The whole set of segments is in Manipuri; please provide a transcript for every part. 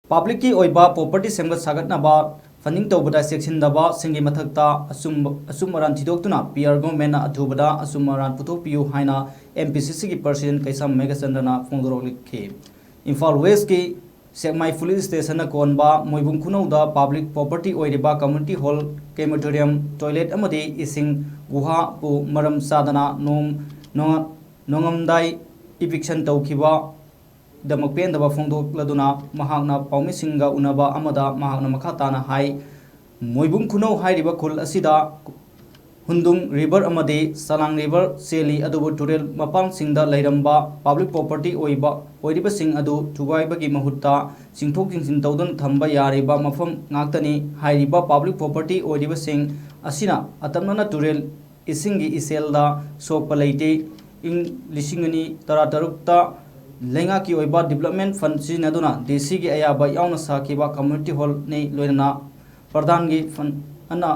Public ki oiba property semgat sagatnaba funding tawbada sectiondaba singi mathakta asumaran thidoktuna PR government na athubada asumaran puthokpiu haina MPCC ki president Kaisam Megachandana phongdoroklikhi Imphal West ki Sekmai police station na konba moibung khunauda public property oiriba community hall crematorium toilet amadi ising guha pu maram sadana nongamdai eviction tawkhiba damak pendaba phongdokladuna mahakna paumisinga unaba amada mahakna makhatana hai moibung khunau hairiba khul asida hundung river amadi salang river seli adubu turel mapang singda lairamba public property oiriba sing adu thugaibagi mahutta singthok jingsin tawdun thamba yariba mafam ngaktani hairiba public property oiriba sing asina atamnana turel isingi iselda sokpa leite ing lisingani taratarukta lenga ki oiba development fund sinaduna DC ki ayaba yauna sakiba community hall nei loina pradhan gi fund ana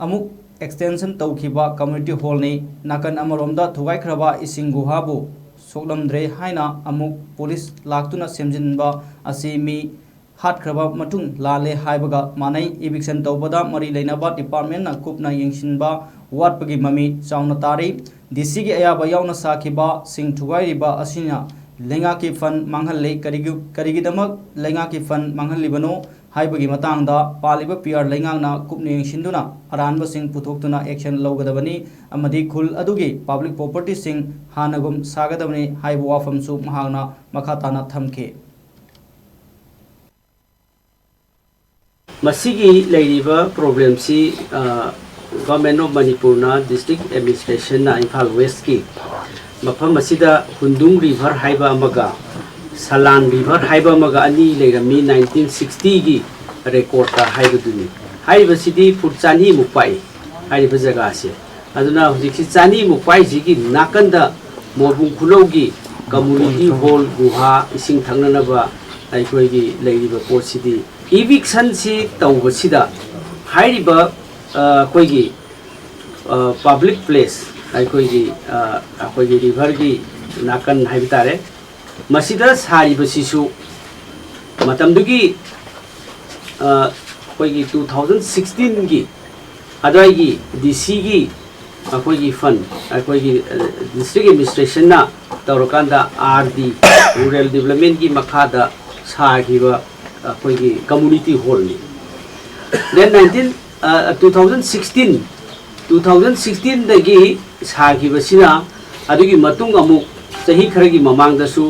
amuk extension tawkhiba community hall nei nakan amaromda thugai khraba ising guhabu soklamdre haina amuk police laktuna semjinba asimi hat khraba matung lale haibaga manai eviction tawbada mari leinaba department na kupna yengsinba watpagi mami chauna tari DC ki ayaba yauna sakiba sing thugai riba asina lenga ki fan manghal le karigi damak lenga ki fan manghal libano haibagi matangda paliba PR lengang na kupni sinduna aranba sing puthokuna action lawgadabani amadi khul adugi public property sing hanagum sagadabani haibu wafam su mahagna makhatana thamke masigi leiriba problem si government of Manipur na district administration na Imphal West ki mafam asida hundung river haiba amaga salan river haiba amaga ani leirami 1960 gi record ta haibaduni haiba sidi purchani mupai haiba jaga se aduna hujiksi chani mupai jigi nakanda mobung khulaugi community hall guha ising thangnana ba aikoi gi leiriba pot sidi eviction si tawbasida haiba koi gi public place aikoi river gi nakan haibitare masida sari basisu matamdugi koi gi 2016 gi adai gi DC gi akoi gi fund akoi gi district administration na tawrakanda RD rural development gi makhada sagiba akoi gi community hall ni then 2016 dagi sagi basina adugi matung amuk sahi kharagi mamang dasu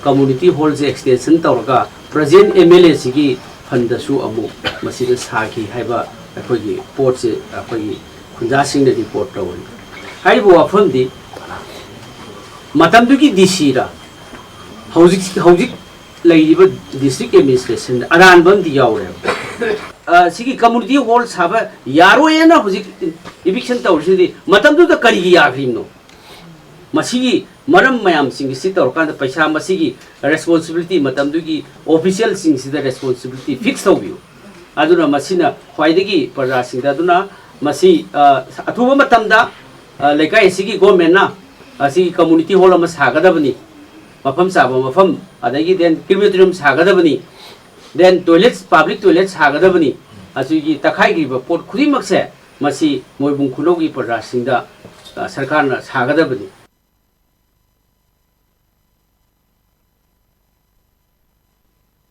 community hall je extension tawraga present MLA sigi fandasu amuk masida sagi haiba akogi port se akogi khunja sing de report tawani haibu afam di matam dugi DC ra hojik laiba district administration aran bam di yaure sigi community hall saba yaro yana hojik eviction tawrisi matam du da karigi yakhrimno masigi maram mayam sing si tawrkanda paisa masigi responsibility matam du gi official sing si da responsibility fix tawbiu aduna masina khwaidagi parra sing da aduna masi athuba matam da lekai sigi government na asigi community hall ama sagadabani mafam saba mafam adagi then crematorium sagadabani then toilets public toilets sagadabani asigi takhai gi pot khudi makse masi moibung khulaugi parra sing da sarkar na sagadabani